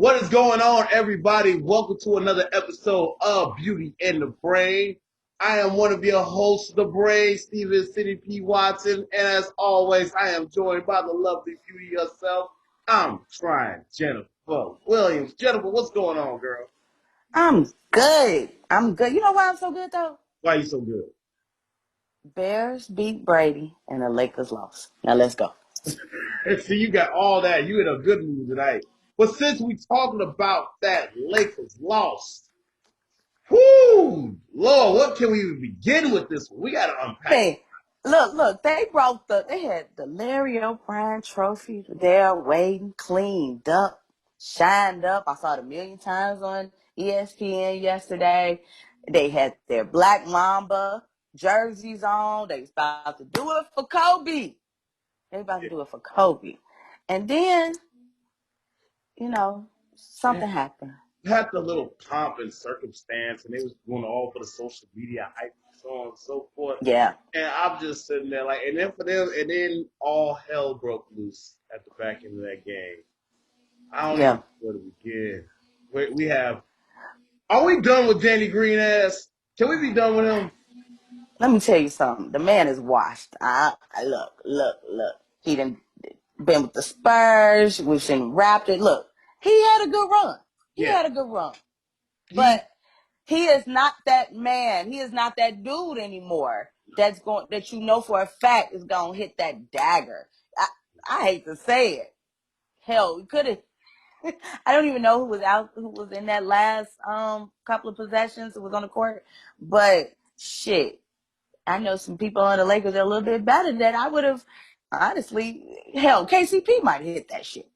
What is going on, everybody? Welcome to another episode of Beauty and the Brain. I am one of your hosts, The Brain, Steven City P. Watson, and as always, I am joined by the lovely beauty herself. I'm trying Jennifer Williams. Jennifer, what's going on, girl? I'm good. I'm good. You know why I'm so good though? Why are you so good? Bears beat Brady and the Lakers lost. Now let's go. See, you got all that. You in a good mood tonight. But since we talking about that Lakers loss, whoo, Lord, what can we even begin with this one? We got to unpack. Man, look, they had the Larry O'Brien trophy there waiting, cleaned up, shined up. I saw it a million times on ESPN yesterday. They had their Black Mamba jerseys on. They was about to do it for Kobe. They about to do it for Kobe. And then, something happened. Had the little pomp and circumstance, and they was doing all for the social media hype, and so on and so forth. Yeah. And I'm just sitting there like, and then for them, and then all hell broke loose at the back end of that game. I don't even Yeah. know where to begin. We have, are we done with Danny Green ass? Can we be done with him? Let me tell you something. The man is washed. Look. He done been with the Spurs. We've seen Raptors. Look, he had a good run. Yeah, he But he is not that man. He is not that dude anymore. That you know for a fact is gonna hit that dagger. I hate to say it. Hell, we could have. I don't even know who was in that last couple of possessions who was on the court. But shit, I know some people on the Lakers that are a little bit better that I would have, honestly, hell, KCP might have hit that shit.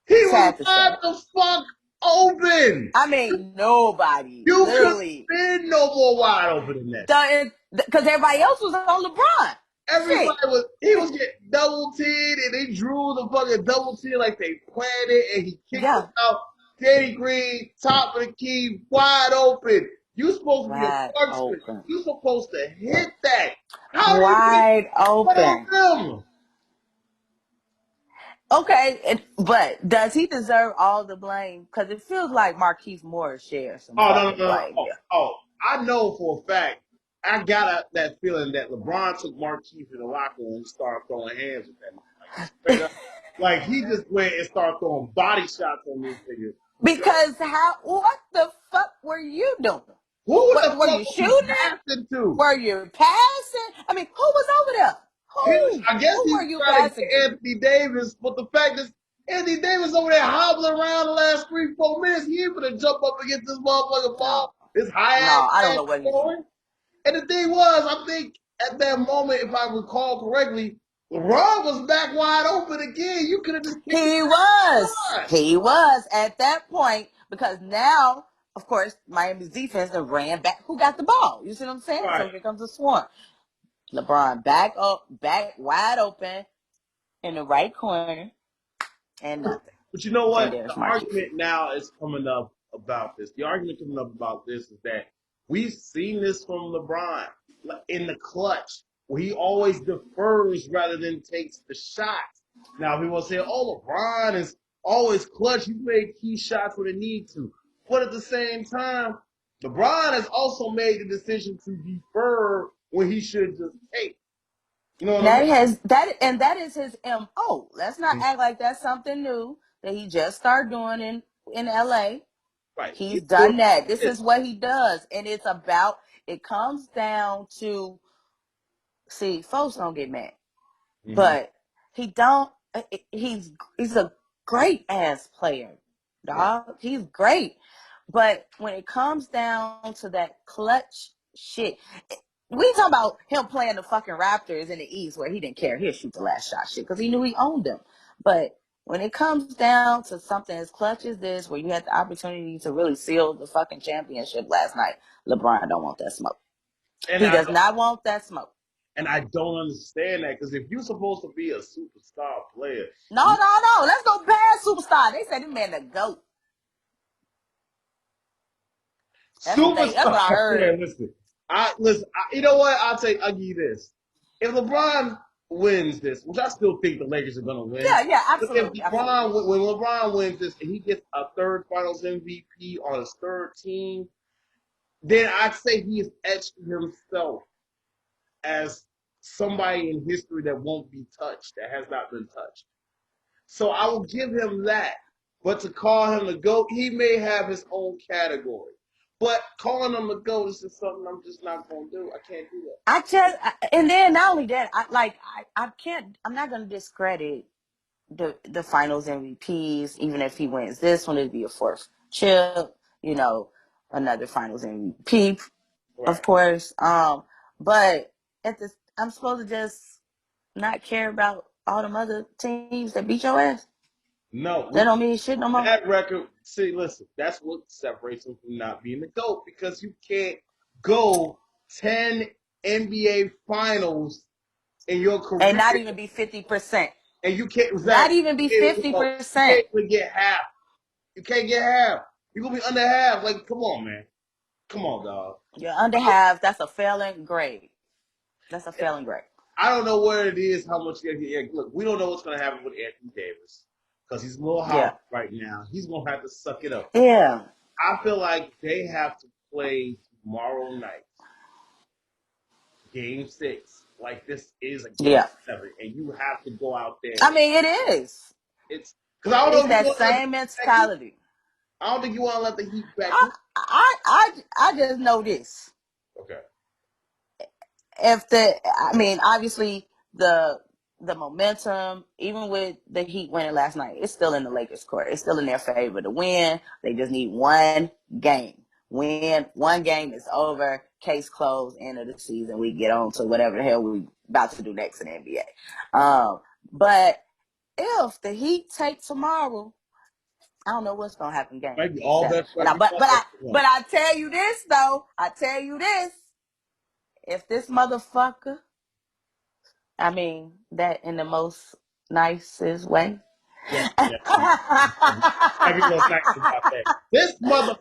he was Sad to wide say. the fuck open. I mean, nobody, You could literally, been no more wide open than that. because everybody else was on LeBron. Everybody Shit. he was getting double teamed, and they drew the fucking double team like they planned it, and he kicked it Yeah, out. Danny Green, top of the key, wide open. You supposed to be a wide marksman. open. You supposed to hit that. How did he Wide put open. on him? Okay, but does he deserve all the blame? Because it feels like Marquise Morris shares some Oh no no fucking no! blame Oh, here. oh, I know for a fact. I got that feeling that LeBron took Marquise in the locker room and started throwing hands with that. Like straight up, like he just went and started throwing body shots on these niggas. Because what the fuck were you doing? Who the What were fuck you was he shooting it? passing to? Were you passing? I mean, who was over there? I guess Who he were was you trying to passing get to? Anthony Davis, but the fact is, Anthony Davis over there hobbling around the last 3-4 minutes. He ain't gonna jump up against this motherfucking No, ball, this high ass no, I don't man know what he's doing. going. And the thing was, I think at that moment, if I recall correctly, LeBron was back wide open again. You could have just kicked it He to was. LeBron. He was at that point because now, of course, Miami's defense then ran back. Who got the ball? You see what I'm saying? Right. So here comes the swarm. LeBron back wide open in the right corner, and nothing. But you know And what? The there's Marquise. argument now is coming up about this. The argument coming up about this is that we've seen this from LeBron in the clutch, where he always defers rather than takes the shots. Now people say, "Oh, LeBron is always clutch. He made key shots when he need to." But at the same time, LeBron has also made the decision to defer when he should just take. You know what And I mean? that is his MO. Let's not act like that's something new that he just started doing in LA. Right. He's He's doing done that. This this. is what he does. And it comes down to, see, folks don't get mad. Mm-hmm. But he don't he's a great ass player, Right. dog. He's great. But when it comes down to that clutch shit, we talking about him playing the fucking Raptors in the East where he didn't care. He'll shoot the last shot shit because he knew he owned them. But when it comes down to something as clutch as this, where you had the opportunity to really seal the fucking championship last night, LeBron don't want that smoke. And He I does not want that smoke. And I don't understand that because if you're supposed to be a superstar player, No. Let's go past superstar. They said this man the GOAT. That's what superstar I player, heard. listen. You know what? I'll give you this. If LeBron wins this, which I still think the Lakers are going to win. Yeah, yeah, But if absolutely, absolutely. when LeBron wins this and he gets a third Finals MVP on his third team, then I'd say he has etched himself as somebody in history that won't be touched, that has not been touched. So I will give him that. But to call him the GOAT, he may have his own category. But calling him the GOAT is just something I'm just not going to do. I can't do that. And then not only that, I can't, I'm not going to discredit the finals MVPs, even if he wins this one, it'd be a fourth chip, you know, another finals MVP, of Right. course. But at this, I'm supposed to just not care about all them other teams that beat your ass. No, That don't mean shit no more. that record, see, listen, that's what separates him from not being the GOAT because you can't go 10 NBA finals in your And career not even be 50%. and you can't, Not exactly, even be you 50%. can't even get half. You can't get half. You're going to be under half. Like, come on, man. Come on, dog. You're under half. That's a failing grade. That's a failing grade. I don't know where it is, how much. Yeah, look, we don't know what's going to happen with Anthony Davis because he's a little Yeah. hot right now. He's going to have to suck it up. Yeah. I feel like they have to play tomorrow night, game 6. Like this is a Yeah. game 7, and you have to go out there. I mean, it is. It's because I don't It's know if you that want to let the same Heat back in. mentality. I don't think you want to let the Heat back I in. I just know this. Okay. If the I mean, obviously the momentum, even with the Heat winning last night, it's still in the Lakers' court. It's still in their favor to win. They just need one game. Win one game, it's over. Case closed. End of the season. We get on to whatever the hell we about to do next in the NBA. But if the Heat take tomorrow, I don't know what's gonna happen game Might be all 7. best record But I tell you this though. I tell you this. If this motherfucker, I mean that in the most nicest way. Yes, yes. Everyone's nice about that. This motherfucker.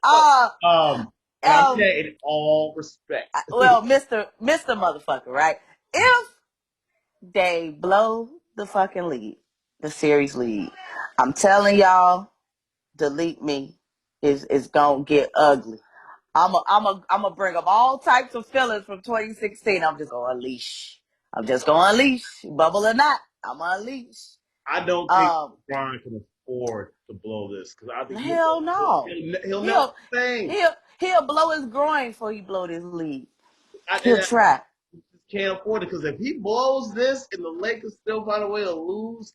uh, And I'm um, saying in all respect. well, Mr. Motherfucker, right? If they blow the fucking lead, the series lead, I'm telling y'all, delete me is gonna get ugly. I'm a bring up all types of feelings from 2016. I'm just gonna unleash. I'm just gonna unleash, bubble or not. I'm gonna unleash. I don't think Um, LeBron can afford to blow this because I think hell no. he'll never He'll sing. he'll blow his groin before he blow this lead. And He'll try. can't afford it because if he blows this and the Lakers still find a way to lose,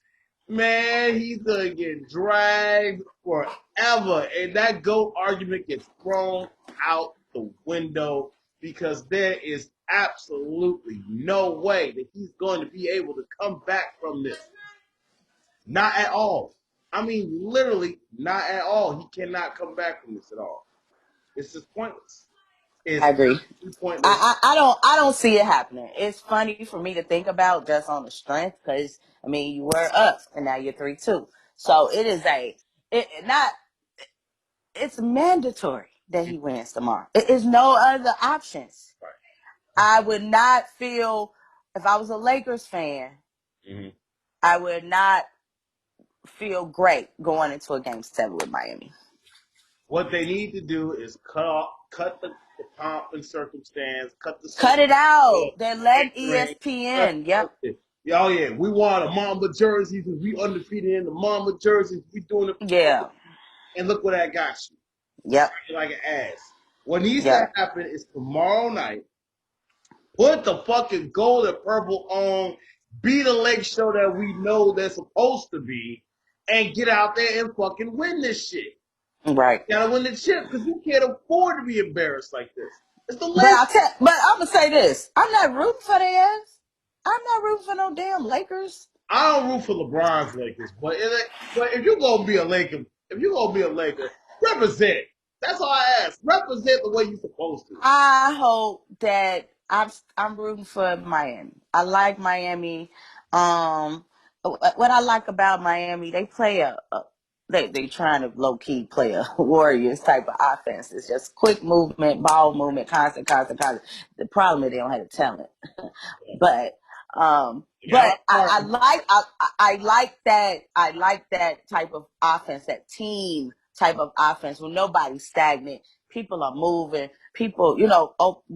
man, he's gonna get dragged forever, and that GOAT argument gets thrown out the window because there is absolutely no way that he's going to be able to come back from this. Not at all. I mean, literally, not at all. He cannot come back from this at all. It's just pointless. I It's agree. pointless. I don't see it happening. It's funny for me to think about just on the strength because I mean you were up and now you're 3-2. So it is not it's mandatory that he wins tomorrow. It is no other options. Right. I would not feel if I was a Lakers fan, Mm-hmm. I would not feel great going into a game 7 with Miami. What they need to do is cut the pomp and circumstance, cut the Cut social it out. media, They're letting pandering, cut ESPN. that Yep. shit. Oh yeah, we want a Mamba jerseys and we undefeated in the Mamba jerseys. We doing it, Yeah. and look what that got you. Yep. You're like an ass. What needs to Yep. happen is tomorrow night. Put the fucking gold and purple on. Be the Lake show that we know they're supposed to be, and get out there and fucking win this shit. Right. You gotta win the chip because you can't afford to be embarrassed like this. It's the But Lakers. but I'm gonna say this. I'm not rooting for their ass. I'm not rooting for no damn Lakers. I don't root for LeBron's Lakers, but if you're gonna be a Laker, represent. That's all I ask. Represent the way you're supposed to. I hope that I'm rooting for Miami. I like Miami. What I like about Miami, they play they trying to low key play a Warriors type of offense. It's just quick movement, ball movement, constant. The problem is they don't have the talent. But Yeah, But I like that type of offense, that team type of offense when nobody's stagnant. People are moving, people,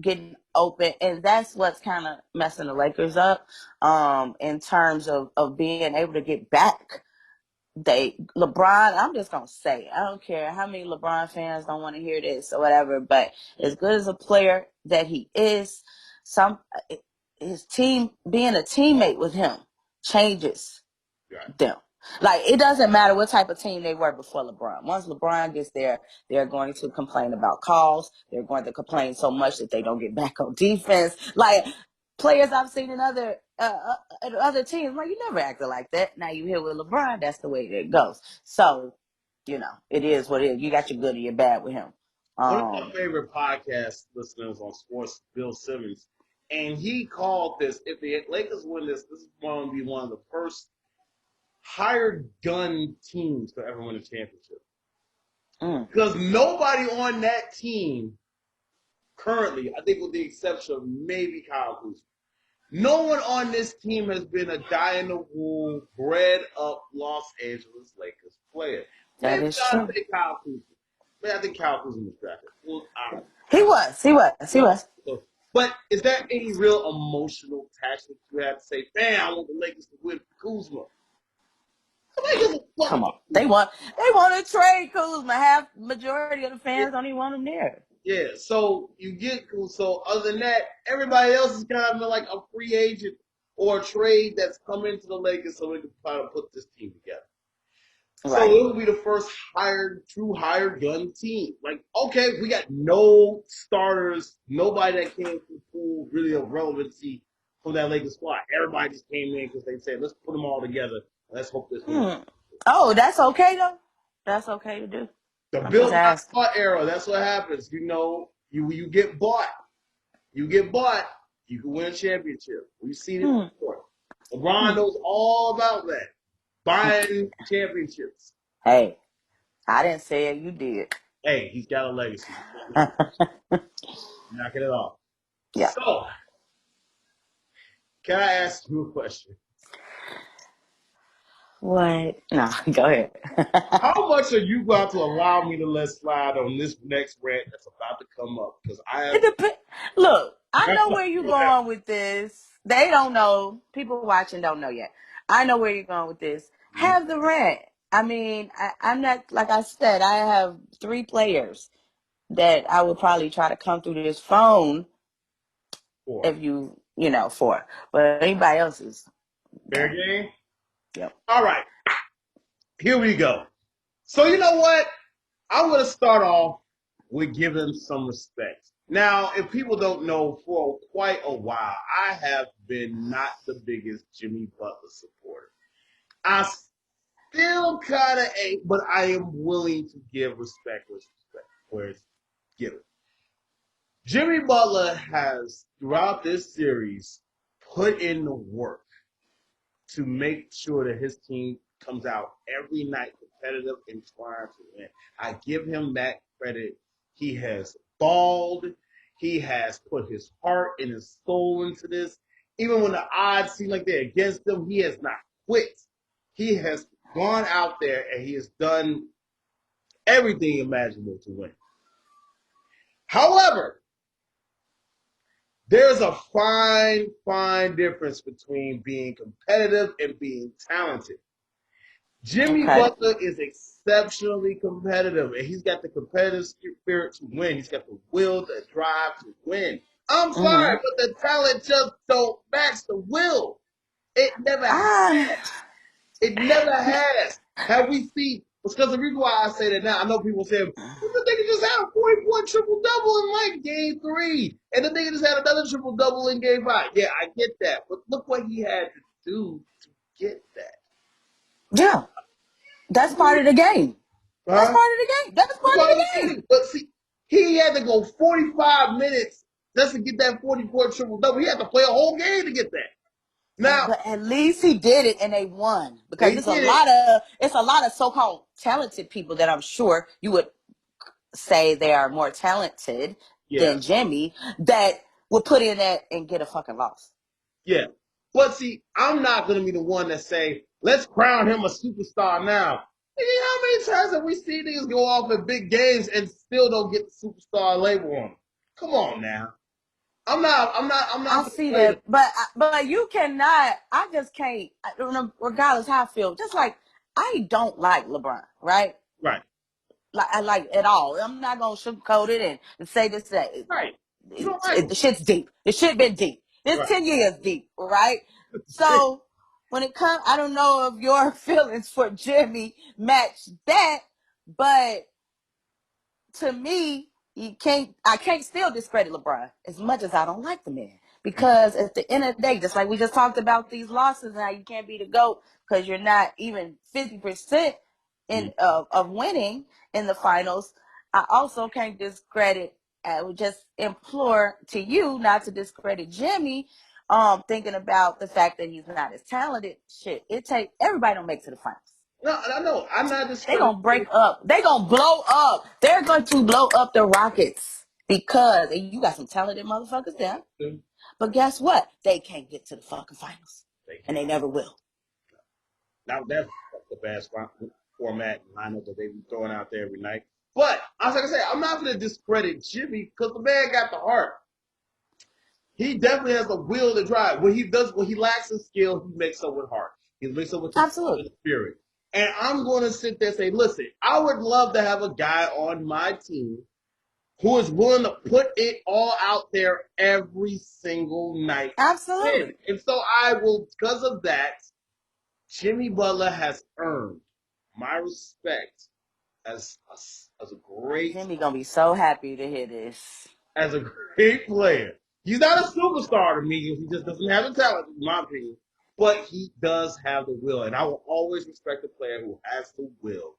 getting open, and that's what's kind of messing the Lakers up, in terms of being able to get back. I'm just gonna say it. I don't care how many LeBron fans don't want to hear this or whatever, but as good as a player that he is, some his team being a teammate with him changes right. them. Like, it doesn't matter what type of team they were before LeBron. Once LeBron gets there, they're going to complain about calls. They're going to complain so much that they don't get back on defense. Like, players I've seen in other teams, like, you never acted like that. Now you here with LeBron, that's the way it goes. So, it is what it is. You got your good and your bad with him. One of my Um, favorite podcast listeners on sports, Bill Simmons, and he called this, if the Lakers win this, this is going to be one of the first hired gun teams to ever win a championship. mm, Because nobody on that team currently, I think with the exception of maybe Kyle Kuzma, no one on this team has been a die-in-the-wool, bred-up Los Angeles Lakers player. that Maybe is I'll true. say Kyle Kuzma. Maybe I think Kyle Kuzma was drafted. Well, He was. but is there any real emotional attachment you have to say, man, I want the Lakers to win Kuzma? The Lakers are Come fucking on. They Kuzma. want they want to trade Kuzma. Half majority of the fans don't even want him there. Yeah, so you get Kuzma. So other than that, everybody else is kind of like a free agent or a trade that's come into the Lakers so we can try to put this team together. So Right. it will be the first true hired gun team. Like, okay, we got no starters, nobody that came from the pool really of relevancy from that Lakers squad. Everybody just came in because they said, let's put them all together. Let's hope this wins. Hmm. Oh, that's okay though. That's okay to do. The I'm just build not asking. bought era, that's what happens. You get bought. You get bought, you can win a championship. We've seen it Hmm. before. LeBron Hmm. knows all about that. Buying championships. Hey, I didn't say it. You did. Hey, he's got a legacy. Knocking it off. Yeah. So, can I ask you a question? What? No, go ahead. How much are you going to allow me to let slide on this next rant that's about to come up? Because I It have. depends. Look, I know where you're going with this. They don't know. People watching don't know yet. I know where you're going with this. Have the rant. I mean, I'm not, like I said, I have 3 players that I would probably try to come through this phone Four. if for. But anybody else is Fair no. game? Yep. All right, here we go. So, you know what? I'm going to start off with giving some respect. Now, if people don't know, for quite a while, I have been not the biggest Jimmy Butler supporter. I still kind of ain't, but I am willing to give respect where it's given. Jimmy Butler has, throughout this series, put in the work to make sure that his team comes out every night competitive and trying to win. I give him that credit. He has balled. He has put his heart and his soul into this. Even when the odds seem like they're against him, he has not quit. He has gone out there and he has done everything imaginable to win. However, there's a fine difference between being competitive and being talented. Jimmy Okay. Butler is exceptionally competitive, and he's got the competitive spirit to win. He's got the will, the drive to win. I'm sorry, Mm-hmm. but the talent just don't match the will. It never Ah. has. It never has. Have we seen? Because the reason why I say that now, I know people say, well, the nigga just had a 40-point triple double in like game 3, and the nigga just had another triple double in game 5. Yeah, I get that, but look what he had to do to get that. Yeah. That's part of the game. That's Huh? part of the game. That's part of the game. But see, he had to go 45 minutes just to get that 44 triple double. He had to play a whole game to get that. Now, But at least he did it and they won, because they did it. it's a lot of so-called talented people that I'm sure you would say they are more talented Yeah, than Jimmy that would put in that and get a fucking loss. yeah. But see, I'm not going to be the one that say, let's crown him a superstar now. Nigga, how many times have we seen niggas go off in big games and still don't get the superstar label on them? Come on now. I'm not I gonna see play the that, but you cannot. I just can't. I don't know, regardless how I feel. Just like I don't like LeBron, right? right, Like I like at all. I'm not gonna sugarcoat it and say this. That right. You don't like him, the shit's deep. The shit been deep. It's right? 10 years deep, right? So when it comes, I don't know if your feelings for Jimmy match that, but to me, I can't still discredit LeBron as much as I don't like the man. Because at the end of the day, just like we just talked about these losses and how you can't be the GOAT because you're not even 50% Mhm. of winning in the finals, I also can't discredit, I would just implore to you not to discredit Jimmy, thinking about the fact that he's not as talented. Shit, everybody don't make it to the finals. No, I know. I'm not They gonna discrediting. break up. They gonna blow up. They're going to blow up the Rockets because you got some talented motherfuckers there. But guess what? They can't get to the fucking finals, They and can't. they never will. Now that's the best format and lineup that they be throwing out there every night. But I was like I said, I'm not going to discredit Jimmy because the man got the heart. He definitely has the will to drive. When he lacks in skill, he makes up with heart. He makes up with Absolutely. competitive spirit. And I'm going to sit there and say, listen, I would love to have a guy on my team who is willing to put it all out there every single night. Absolutely. And so I will, because of that, Jimmy Butler has earned my respect as a great Jimmy gonna be so happy to hear this. as a great player. He's not a superstar to me. He just doesn't have the talent, in my opinion. But he does have the will, and I will always respect a player who has the will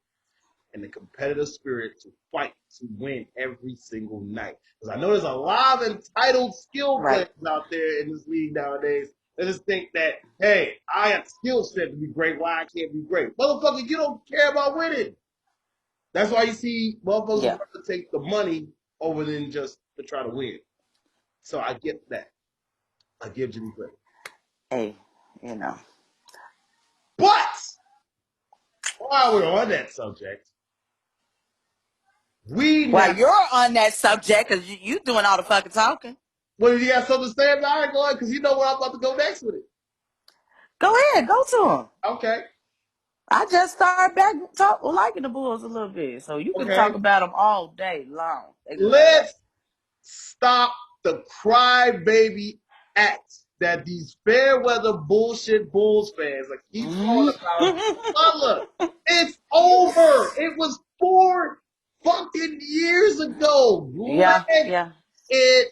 and the competitive spirit to fight to win every single night. Because I know there's a lot of entitled skill Right. players out there in this league nowadays that just think that, hey, I have skill set to be great. Why I can't be great? Motherfucker, you don't care about winning. That's why you see motherfuckers Yeah. rather take the money over than just to try to win. So I get that. I give Jimmy credit. Hey, you know. But while we're on that subject, we While now you're on that subject, because you doing all the fucking talking, well, you got something to say about it, go ahead, because you know where I'm about to go next with it. go ahead, go to him. Okay. I just started back liking the Bulls a little bit, so you can talk Okay. about them all day long. They just ain't right. Let's stop the crybaby act that these fair weather bullshit Bulls fans like keep throwing about Butler. It's over. It was 4 fucking years ago. Yeah, Let yeah, it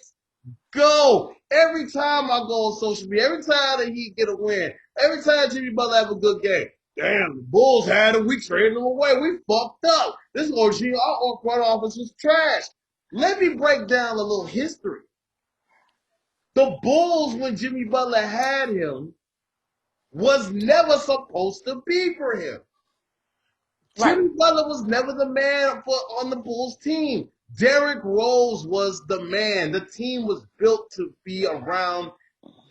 go. Every time I go on social media, every time that he get a win, every time Jimmy Butler have a good game, damn, the Bulls had him. We traded him away. We fucked up. This OG, our front office was trash. Let me break down a little history. The Bulls, when Jimmy Butler had him, was never supposed to be for him. right. Jimmy Butler was never the man on the Bulls team. Derrick Rose was the man. The team was built to be around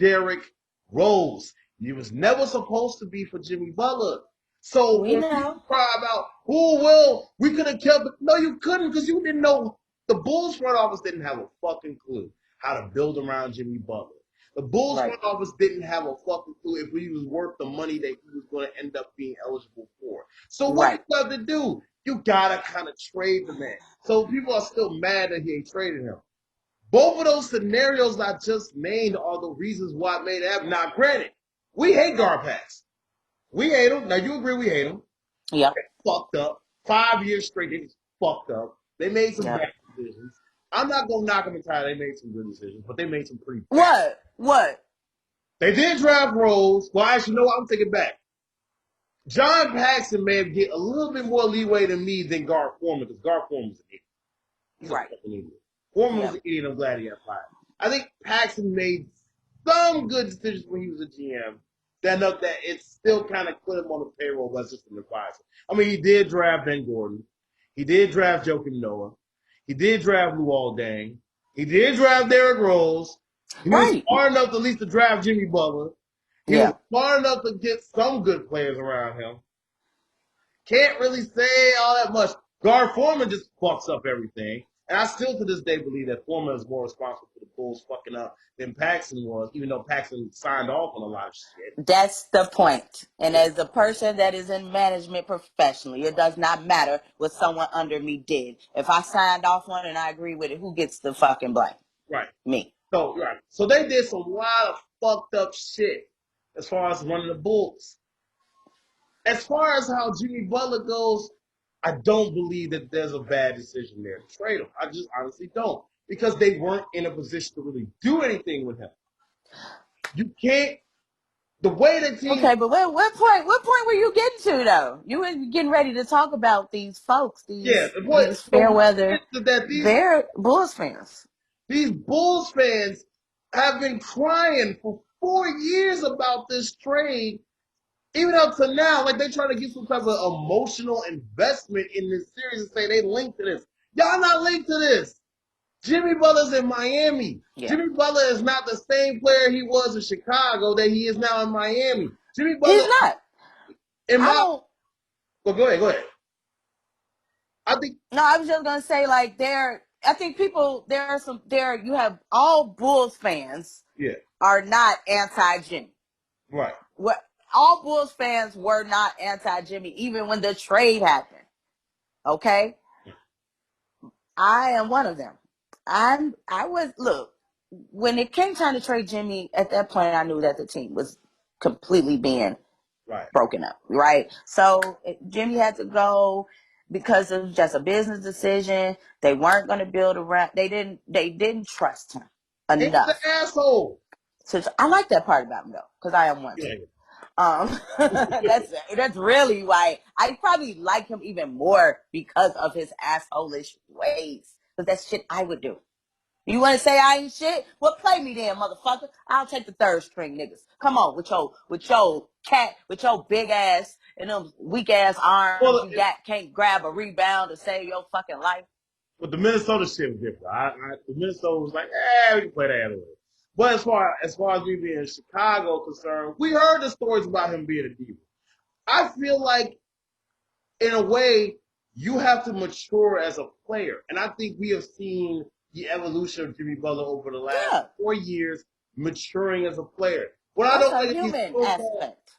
Derrick Rose. He was never supposed to be for Jimmy Butler. So We when know. people cry about, oh, well, we could have kept it. No, you couldn't because you didn't know. The Bulls front office didn't have a fucking clue how to build around Jimmy Butler. The Bulls Right, front office didn't have a fucking clue if he was worth the money that he was going to end up being eligible for. So what you right. got to do? You gotta kind of trade the man. So people are still mad that he ain't traded him. Both of those scenarios I just named are the reasons why it made it happen. Now, granted, we hate Garpax. We hate him. Now, you agree we hate him. Yep, Fucked up. 5 years straight, they just fucked up. They made some yep. bad decisions. I'm not going to knock them entirely. They made some good decisions, but they made some pretty bad. What? What? They did draft Rose. Well, actually, no, I'm taking it back. John Paxson may get a little bit more leeway than me than Gar Forman because Gar Forman's an idiot. He's a Right. fucking idiot. Foreman was Yep. an idiot. I'm glad he got fired. I think Paxson made some good decisions when he was a GM. That enough that it still kind of put him on the payroll as just an advisor. I mean, he did draft Ben Gordon. He did draft Joakim Noah. He did draft Luol Deng. He did draft Derrick Rose. He was Right. smart enough to at least to draft Jimmy Butler. He was Yeah. smart enough to get some good players around him. Can't really say all that much. Guard Foreman just fucks up everything. And I still to this day believe that Foreman is more responsible for the Bulls fucking up than Paxson was, even though Paxson signed off on a lot of shit. That's the point. And as a person that is in management professionally, it does not matter what someone under me did. If I signed off on it and I agree with it, who gets the fucking blame? Right. Me. So right. So they did some lot of fucked up shit as far as running the Bulls. As far as how Jimmy Butler goes, I don't believe that there's a bad decision there to trade him. I just honestly don't. Because they weren't in a position to really do anything with him. You can't the way the team. Okay, but what point were you getting to though? You were getting ready to talk about these folks, Yeah, these the point. these So fair my weather, point is that they're Bulls fans. these Bulls fans have been crying for 4 years about this trade, even up to now. Like they try to get some type of emotional investment in this series and say they linked to this. Y'all not linked to this. Jimmy Butler's in Miami. Yeah. Jimmy Butler is not the same player he was in Chicago that he is now in Miami. Jimmy He's Butler, not. in I my, don't well, go ahead, go ahead. I think, No, I was just gonna say like I think people there are some there you have all Bulls fans yeah, are not anti Jimmy. right. What all Bulls fans were not anti Jimmy even when the trade happened. Okay? I am one of them. I was look, when it came time to trade Jimmy, at that point I knew that the team was completely being Right. broken up, right? So Jimmy had to go because it was just a business decision. They weren't going to build around. They didn't trust him And he's an enough. asshole. So I like that part about him though, because I am one too. Yeah. That's really why I probably like him even more because of his assholish ways. Because that's shit I would do. You want to say I ain't shit? Well, play me then, motherfucker. I'll take the third string niggas. Come on, with your big ass and them weak ass arms Well, you got, can't grab a rebound to save your fucking life. but the Minnesota shit was different. The Minnesota was like, we can play that anyway. But as far as me being in Chicago concerned, we heard the stories about him being a diva. I feel like in a way, you have to mature as a player. And I think we have seen the evolution of Jimmy Butler over the last Yeah, 4 years maturing as a player. What I that's don't a like is these human so-called aspect.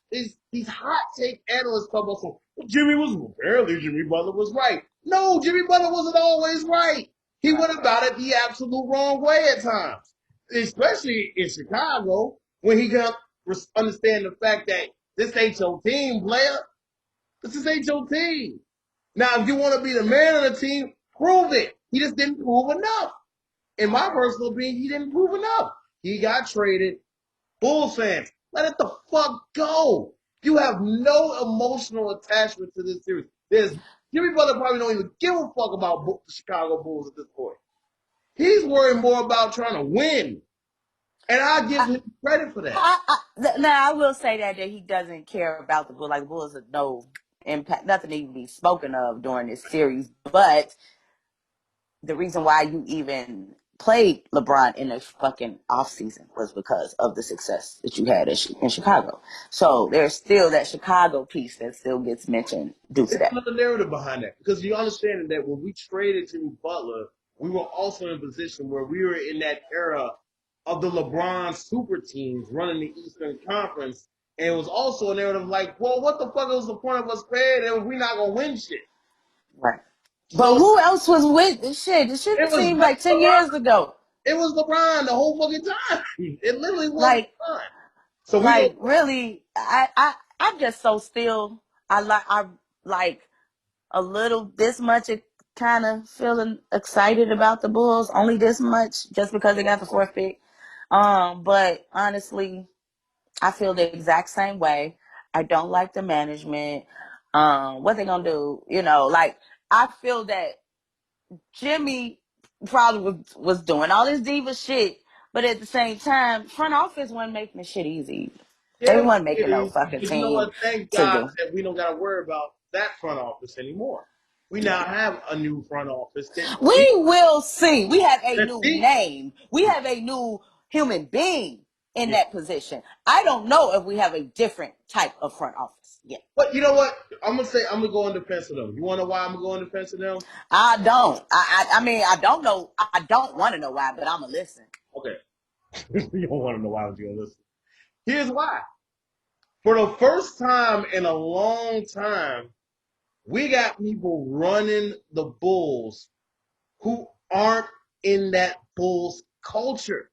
these hot take analysts talk about so Jimmy was barely Jimmy Butler was right. No, Jimmy Butler wasn't always right. He Right. went about it the absolute wrong way at times, especially in Chicago when he got understand the fact that this ain't your team, player. This ain't your team. Now, if you want to be the man of the team, prove it. He just didn't prove enough. In my personal opinion, he didn't prove enough. He got traded. Bulls fans, let it the fuck go. You have no emotional attachment to this series. There's Jimmy Butler probably don't even give a fuck about the Chicago Bulls at this point. He's worried more about trying to win, and I give I, him credit for that. now I will say that he doesn't care about the Bulls. Like the Bulls have no impact, nothing to even be spoken of during this series. But the reason why you even played LeBron in the fucking off season was because of the success that you had in Chicago. So there's still that Chicago piece that still gets mentioned due to It's that. another narrative behind that because you understand that when we traded Jimmy Butler, we were also in a position where we were in that era of the LeBron super teams running the Eastern Conference. And it was also a narrative like, well, what the fuck was the point of us paying if we're not going to win shit? Right. But So who else was with this shit? This shit it was seemed just like 10 LeBron. years ago. It was LeBron the whole fucking time. It literally was Like, LeBron. So we don't. really, I'm just so still, I like a little this much kind of feeling excited about the Bulls, only this much just because they got the fourth pick. But honestly, I feel the exact same way. I don't like the management. What they gonna do? Like I feel that Jimmy probably was doing all this diva shit, but at the same time, front office wasn't making the shit easy. They Yeah, wasn't it making no is. fucking But you know team what? Thank to God do. that we don't got to worry about that front office anymore. We Yeah. now have a new front office that We will see. We have a that's new deep. name. We have a new human being. in Yeah. that position. I don't know if we have a different type of front office yet. But you know what? I'm gonna go in defense of them. You wanna know why I'm gonna go in defense of them? I don't. I mean, I don't know. I don't want to know why, but I'm going to listen. Okay. You don't wanna know why I'm gonna listen. Here's why. For the first time in a long time, we got people running the Bulls who aren't in that Bulls culture.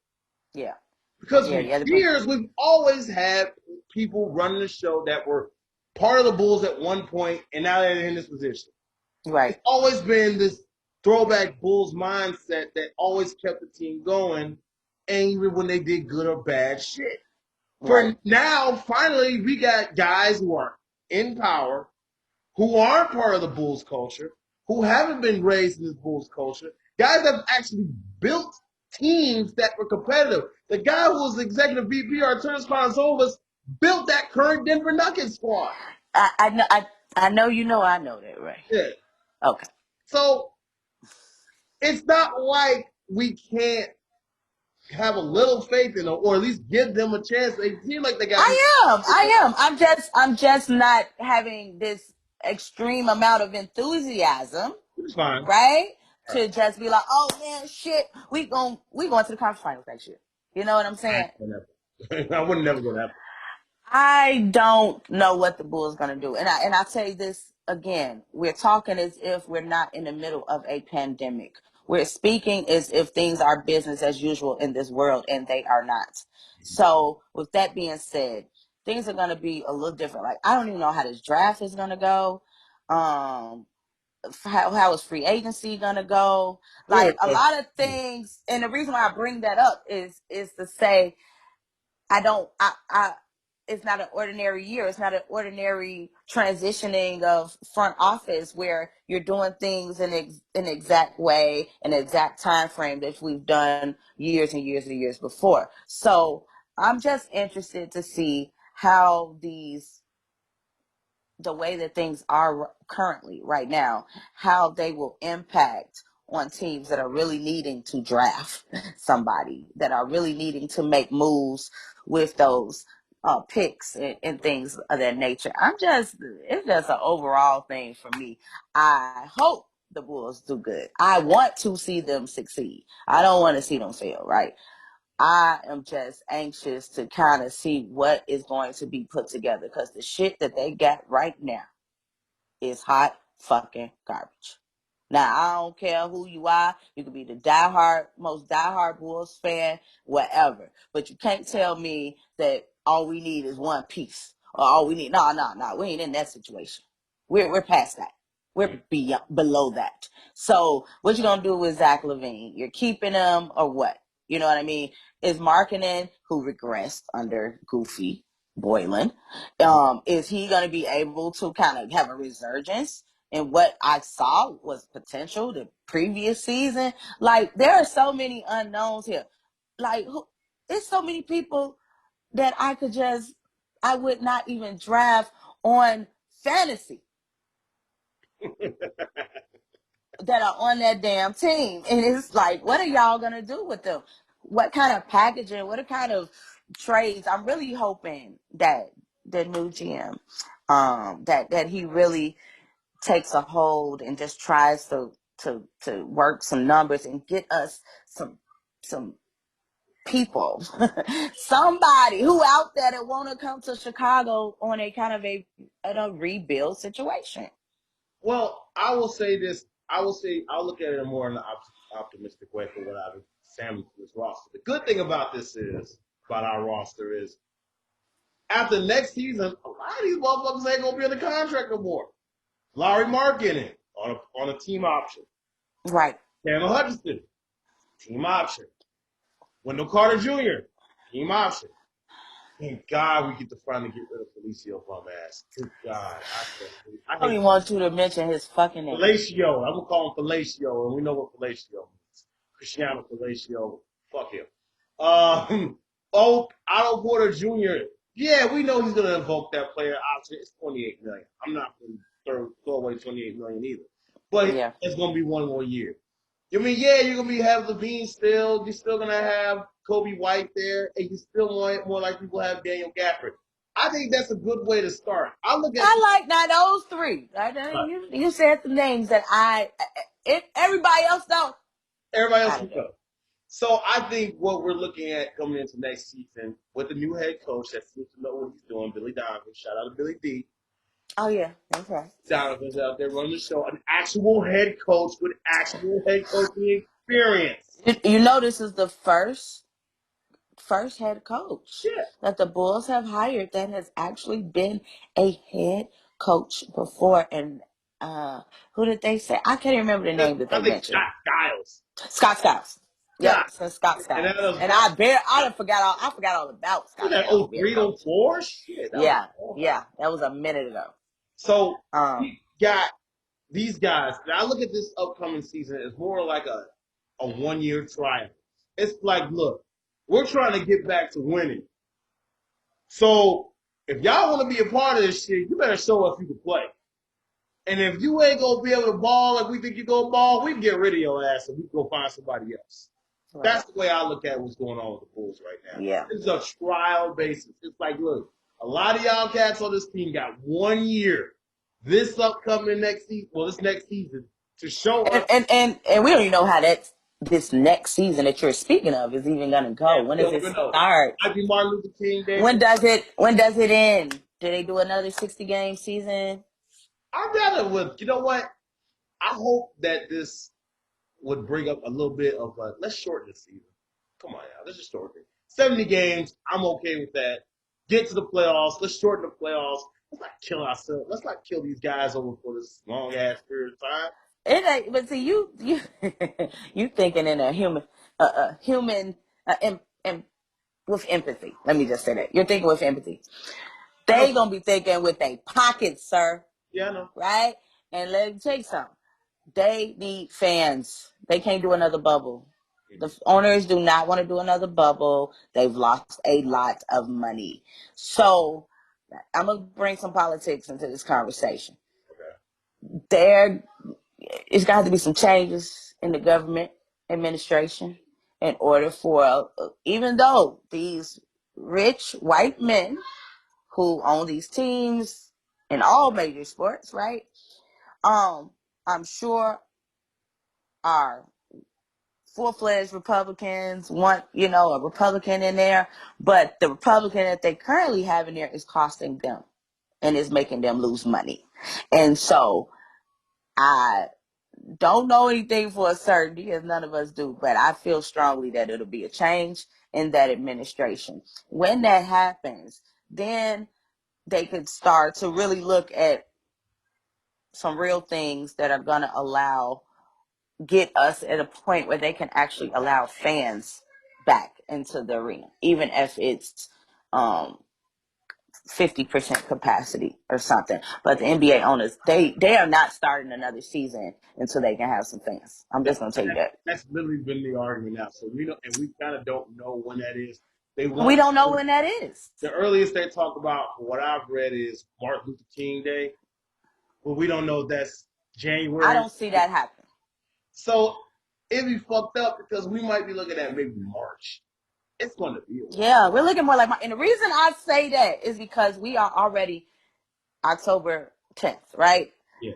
Yeah. Because Yeah. for Yeah. years, we've always had people running the show that were part of the Bulls at one point, and now they're in this position. It's Right. always been this throwback Bulls mindset that always kept the team going, even when they did good or bad shit. Right. For now, finally, we got guys who are in power, who aren't part of the Bulls culture, who haven't been raised in this Bulls culture, guys that have actually built teams that were competitive. The guy who was executive VP, Arturas Karnisovas, built that current Denver Nuggets squad. I know. I know you know. I know that, right? Yeah. Okay. So it's not like we can't have a little faith in them, or at least give them a chance. They seem like they got. I am. I'm just not having this extreme amount of enthusiasm, It's fine. right? All right. To just be like, oh man, shit, we going to the conference finals next year. You know what I'm I saying? ain't gonna happen. I would never go that far. I don't know what the Bulls gonna do, and I say this again: we're talking as if we're not in the middle of a pandemic. We're speaking as if things are business as usual in this world, and they are not. So, with that being said, things are gonna be a little different. Like I don't even know how this draft is gonna go. Um, how is free agency gonna go? Yeah. Like a lot of things, and the reason why I bring that up is to say I don't. It's not an ordinary year. It's not an ordinary transitioning of front office where you're doing things in an exact way, an exact time frame that we've done years and years and years before. So I'm just interested to see how the way that things are currently right now, how they will impact on teams that are really needing to draft somebody, that are really needing to make moves with those picks and things of that nature. It's just an overall thing for me. I hope the Bulls do good. I want to see them succeed. I don't want to see them fail, right? I am just anxious to kind of see what is going to be put together because the shit that they got right now is hot fucking garbage. Now, I don't care who you are. You could be the most diehard Bulls fan, whatever. But you can't tell me that all we need is one piece. Or all we need. No. We ain't in that situation. We're past that. We're below that. So what you gonna do with Zach LaVine? You're keeping him or what? You know what I mean? Is Markkinen, who regressed under Goofy Boylan, is he gonna be able to kind of have a resurgence? And what I saw was potential the previous season. Like there are so many unknowns here. Like there's so many people that I would not even draft on fantasy that are on that damn team. And it's like, what are y'all gonna do with them? What kind of packaging? What kind of trades? I'm really hoping that the new GM, that he really takes a hold and just tries to work some numbers and get us some people, somebody who out there that want to come to Chicago on a kind of a rebuild situation. Well, I will say this. I'll look at it more in an optimistic way for what I've examined for this roster. The good thing about about our roster is, after next season, a lot of these motherfuckers ain't gonna be on the contract no more. Larry Markkinen on a team option. Right. Daniel Hutchinson, team option. Wendell Carter Jr., team option. Thank God we get to finally get rid of Felicio bum ass. Good God, I I don't hate even want you to mention his fucking name. Felicio. I'm gonna call him Felicio, and we know what Felicio means. Cristiano Felicio. Fuck him. Otto Porter Jr. Yeah, we know he's gonna invoke that player option. It's 28 million. I'm not gonna throw away 28 million either, but Yeah. it's gonna be one more year. I mean, yeah, you're gonna be have Levine still. You're still gonna have Kobe White there, and you still want more like people have Daniel Gafford. I think that's a good way to start. I look at I like now those three. You said the names that if everybody else don't. everybody else Out can of there. go. So I think what we're looking at coming into next season with the new head coach that seems to know what he's doing, Billy Donovan. Shout out to Billy D. Oh yeah, that's right. Donovan's out there running the show. An actual head coach with actual head coaching experience. You know this is the first head coach Yeah. that the Bulls have hired that has actually been a head coach before. And who did they say? I can't remember the name that I they think mentioned. Scott Giles. Scott Skiles. God. Yep, since Scott And that Skiles. was And back I forgot all about in Scott that Skiles being a 03, coach. 04. Shit, that was Yeah, a long time. yeah, that was a minute ago. So Um, we got these guys. Now I look at this upcoming season as more like a 1 year trial. It's like, look, we're trying to get back to winning. So if y'all want to be a part of this shit, you better show us you can play. And if you ain't gonna be able to ball like we think you gonna ball, we can get rid of your ass and we can go find somebody else. right. That's the way I look at what's going on with the Bulls right now. Yeah. It's a trial basis. It's like, look, a lot of y'all cats on this team got 1 year this upcoming next season, well, this next season, to show us. And we don't even know how this next season that you're speaking of is even gonna go. And When we does don't it even know. start? Might be Martin Luther King Day. When does it end? Do they do another 60-game season? I'd rather with, you know what? I hope that this would bring up a little bit of let's shorten the season. Come on now, let's just shorten it. 70 games, I'm okay with that. Get to the playoffs. Let's shorten the playoffs. Let's not kill ourselves. Let's not kill these guys over for this long ass period of time. It ain't. But see, you you thinking in a human with empathy. Let me just say that you're thinking with empathy. I know. They gonna be thinking with their pockets, sir. Yeah, I know. Right? And let me tell you something. They need fans. They can't do another bubble. The owners do not want to do another bubble. They've lost a lot of money. So I'm gonna bring some politics into this conversation. Okay. There, it's got to be some changes in the government administration in order for, even though these rich white men who own these teams in all major sports, right? I'm sure are full-fledged Republicans want, a Republican in there, but the Republican that they currently have in there is costing them and is making them lose money. And so I don't know anything for a certainty, as none of us do, but I feel strongly that it'll be a change in that administration. When that happens, then they could start to really look at some real things that are going to get us at a point where they can actually allow fans back into the arena, even if it's 50% capacity or something. But the NBA owners, they are not starting another season until they can have some fans. I'm just gonna tell you that. That's literally been the argument now. So we know, and we kind of don't know when that is. They We want don't know when that is. the earliest they talk about, from what I've read, is Martin Luther King Day, but we don't know if that's I January. don't see that happen. So it'd be fucked up because we might be looking at maybe March. It's going to be a while. Yeah, we're looking more like and the reason I say that is because we are already October 10th, right? Yeah.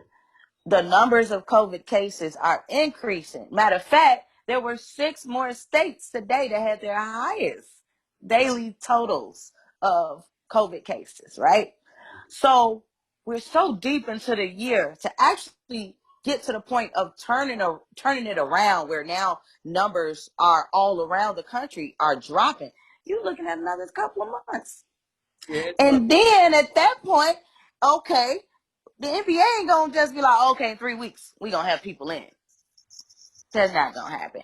The numbers of COVID cases are increasing. Matter of fact, there were 6 more states today that had their highest daily totals of COVID cases, right? So we're so deep into the year to actually get to the point of turning it around, where now numbers are all around the country are dropping. You're looking at another couple of months. Yeah, it's going to And then at that point, okay, the NBA ain't gonna just be like, okay, in 3 weeks, we gonna have people in. That's not gonna happen.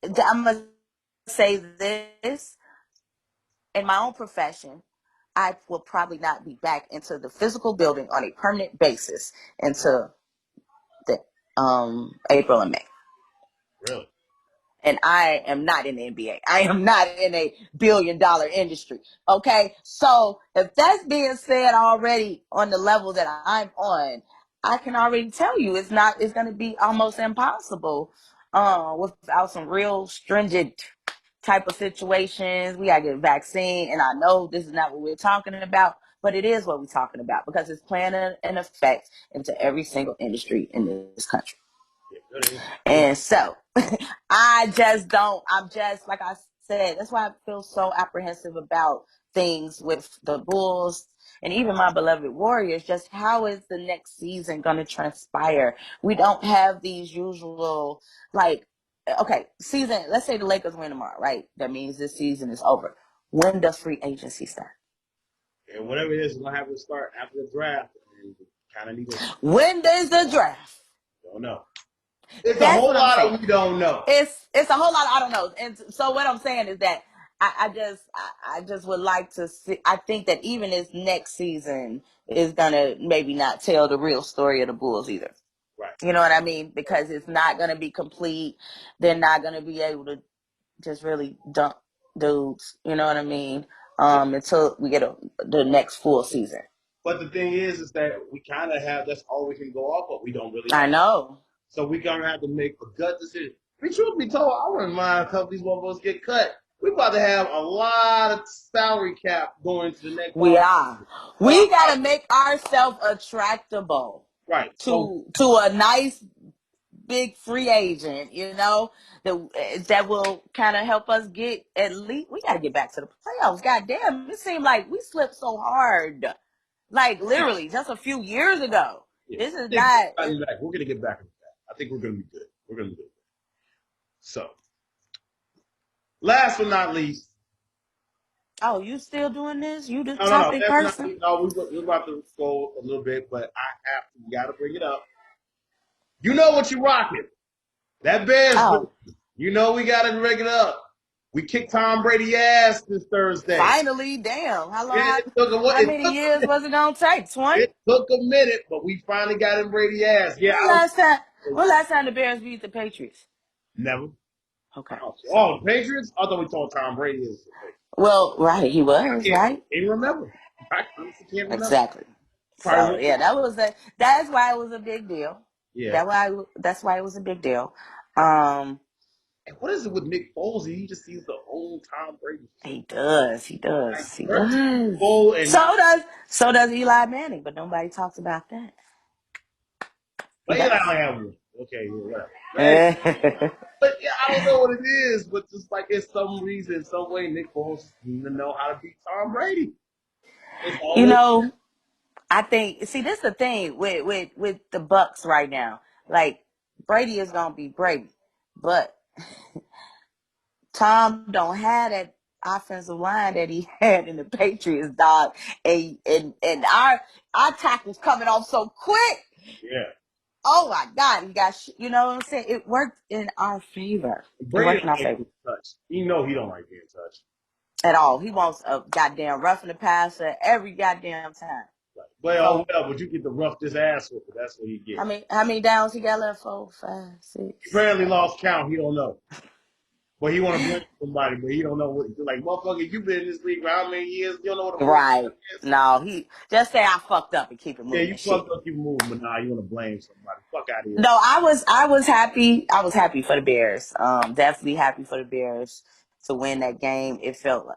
I'm gonna say this, in my own profession, I will probably not be back into the physical building on a permanent basis until the April and May. really. And I am not in the NBA. I am not in a billion-dollar industry. Okay, so if that's being said already on the level that I'm on, I can already tell you it's not. It's going to be almost impossible without some real stringent type of situations. We gotta get a vaccine, and I know this is not what we're talking about, but it is what we're talking about because it's playing an effect into every single industry in this country. Yeah, good answer. Good. And so I just don't, I'm just, like I said, that's why I feel so apprehensive about things with the Bulls and even my beloved Warriors. Just how is the next season going to transpire? We don't have these usual, like, okay, season, let's say the Lakers win tomorrow, right? That means this season is over. When does free agency start? And whatever it is, we're gonna have to start after the draft, and kind of need to. When does the draft? Don't know. It's a That's whole what I'm lot saying. of we don't know. It's a whole lot of I don't know. And so what I'm saying is that I just would like to see. I think that even this next season is gonna maybe not tell the real story of the Bulls either. Right. You know what I mean? Because it's not gonna be complete. They're not gonna be able to just really dump dudes. You know what I mean? Until we get the next full season. But the thing is that we kind of have that's all we can go off of. We don't really I have. know. So we're gonna have to make a gut decision. Be truth be told, I wouldn't mind a couple of these motherfuckers get cut. We're about to have a lot of salary cap going to the next We off. are. Uh, We gotta make ourselves attractable right. So to a nice big free agent, you know, that will kind of help us get at least. We got to get back to the playoffs. God damn, it seemed like we slipped so hard, like literally just a few years ago. yeah, This is we're not. back. We're gonna get back into that. I think we're gonna be good. We're gonna be good. So last but not least, Oh, you still doing this? You the no. topic That's not. person? No, we're about to go a little bit, but I have to. We got to bring it up. You know what you're rocking. That Bears. Oh, You know we got to bring it up. We kicked Tom Brady ass this Thursday. finally, damn. How long? Yeah, How, it took a how many years was it gonna take? 20? it took a minute, but we finally got him Brady ass. Yeah, When I was last time? When last time the Bears beat the Patriots? never. Okay, so Oh, the Patriots? I thought we told Tom Brady is. well, right, he was Can't, right. can't remember. I honestly can't remember. Exactly. Probably So yeah, that's why it was a big deal. yeah. That's why it was a big deal. Um, And what is it with Nick Foles? He just sees the old Tom Brady. he does, he Like does, he first does. Bowl and not So does Eli Manning, but nobody talks about that. He but Eli does. only have one. Okay, yeah, whatever. But yeah, I don't know what it is, but just like it's some reason, some way Nick Foles seems to know how to beat Tom Brady. It's You always know, I think see this is the thing with the Bucks right now. Like Brady is gonna be Brady, but Tom don't have that offensive line that he had in the Patriots, dog. And our tackles coming off so quick. yeah. Oh my God, he got you know what I'm saying? It worked in our favor. It Brady worked in don't our like favor being touched. You know he don't like being touched. at all. He wants a goddamn roughing the passer every goddamn time. Right. But oh So well, but you get to rough this ass with it. That's what he get. how many downs he got left? 4, 5, He 6. apparently lost count. He don't know. But he want to blame somebody, but he don't know what. Like motherfucker, you been in this league for how many years? You don't know what a fool Right. is. No, he just say I fucked up and keep it Yeah, moving. you Shit. fucked up, you moving, but nah, you want to blame somebody. Fuck out of here. No, I was happy. I was happy for the Bears. Definitely happy for the Bears to win that game. It felt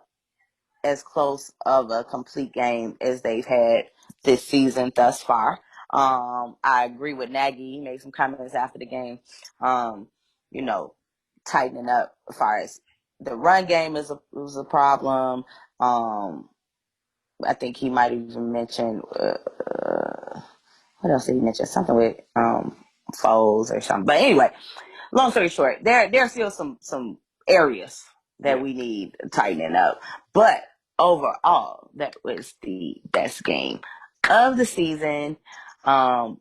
as close of a complete game as they've had this season thus far. I agree with Nagy. He made some comments after the game. You know, tightening up as far as the run game was a problem. I think he might even mention what else did he mention? Something with foes or something. But anyway, long story short, there's still some areas that Yeah. we need tightening up. But overall, that was the best game of the season.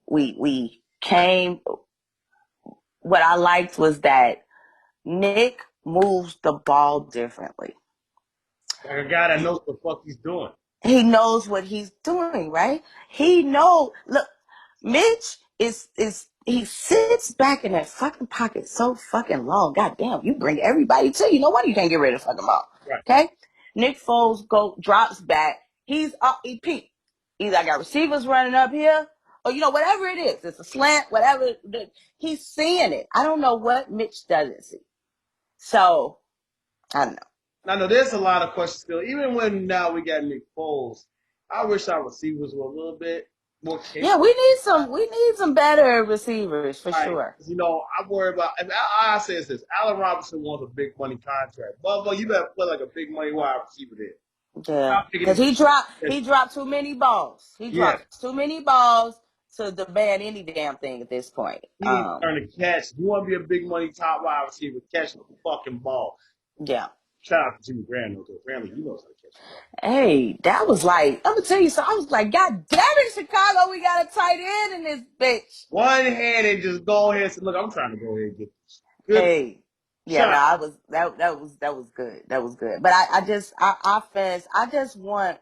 We came. What I liked was that Nick moves the ball differently. Like a guy that He, knows what the fuck he's doing. he knows what he's doing, right? He know. Look, Mitch is he sits back in that fucking pocket so fucking long. God damn, you bring everybody to you. No wonder you can't get rid of fucking ball. Right. Okay? Nick Foles drops back. He's up he peep. Either I got receivers running up here or whatever it is. It's a slant, whatever. He's seeing it. I don't know what Mitch doesn't see. So I don't know. I know there's a lot of questions still. Even when now we got Nick Foles, I wish our receivers were a little bit more Yeah, capable. we need some better receivers for Right. sure. I worry about. And I say is this: Allen Robinson wants a big money contract. Well, you better put like a big money wide receiver there. Yeah, Stop making because these. he dropped too many balls. He Yeah, drops too many balls to demand any damn thing at this point. he needs to learn to catch. You want to be a big money top wide receiver? Catch the fucking ball. Yeah. Shout out to Jimmy Graham, though. Apparently, he knows how to catch the ball. Hey, that was like, I'm gonna tell you something. I was like, God damn it, Chicago, we got a tight end in this bitch. One hand and just go ahead and say, look, I'm trying to go ahead and get this. Good Hey, yeah, no, shot. I was that was good. That was good. But I just our offense, I just want,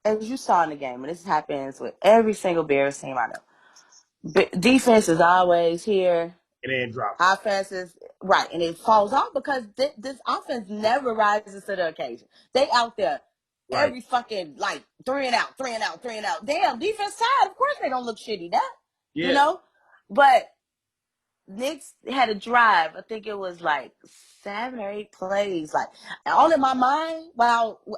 as you saw in the game, and this happens with every single Bears team I know. Defense is always here. And then drops. Offense is right, and it falls off because this offense never rises to the occasion. They out there Right. every fucking like 3 and out, 3 and out, 3 and out. Damn, defense tired. Of course they don't look shitty. That you Yeah. know, but Knicks had a drive. I think it was like 7 or 8 plays. Like all in my mind,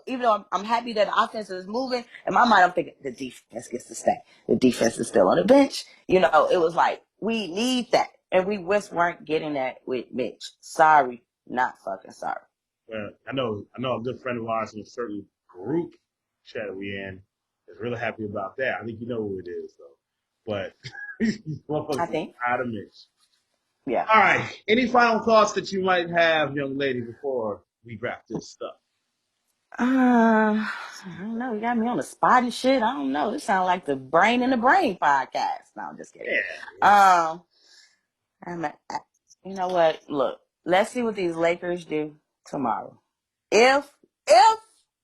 even though I'm happy that the offense is moving, in my mind I'm thinking the defense gets to stay. The defense is still on the bench. It was like we need that, and we just weren't getting that with Mitch. Sorry, not fucking sorry. Well, I know a good friend of ours in a certain group chat we in is really happy about that. I think you know who it is though. But I motherfuckers think, out of Mitch. yeah. All right. Any final thoughts that you might have, young lady, before we wrap this stuff? I don't know. You got me on the spot and shit. I don't know. It sounds like the Brain in the Brain podcast. No, I'm just kidding. Yeah. Um, I'm a, you know what? Look, let's see what these Lakers do tomorrow. If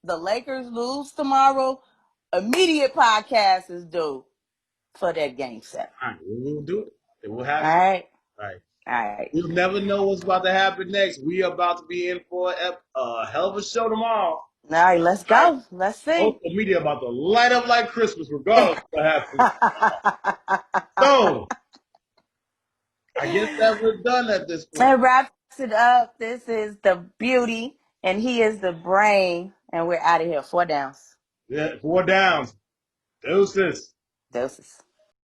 the Lakers lose tomorrow, immediate podcast is due for that game 7. All right. We will do it. It will have All to. right, All right. all right. We'll never know what's about to happen next. We are about to be in for a hell of a show tomorrow. All right, let's All right. go. Let's see. Social media about to light up like Christmas, regardless of what happens. So, I guess that we're done at this point. It wraps it up. This is the beauty, and he is the brain, and we're out of here. 4 downs. Yeah, 4 downs. Deuces. Doses.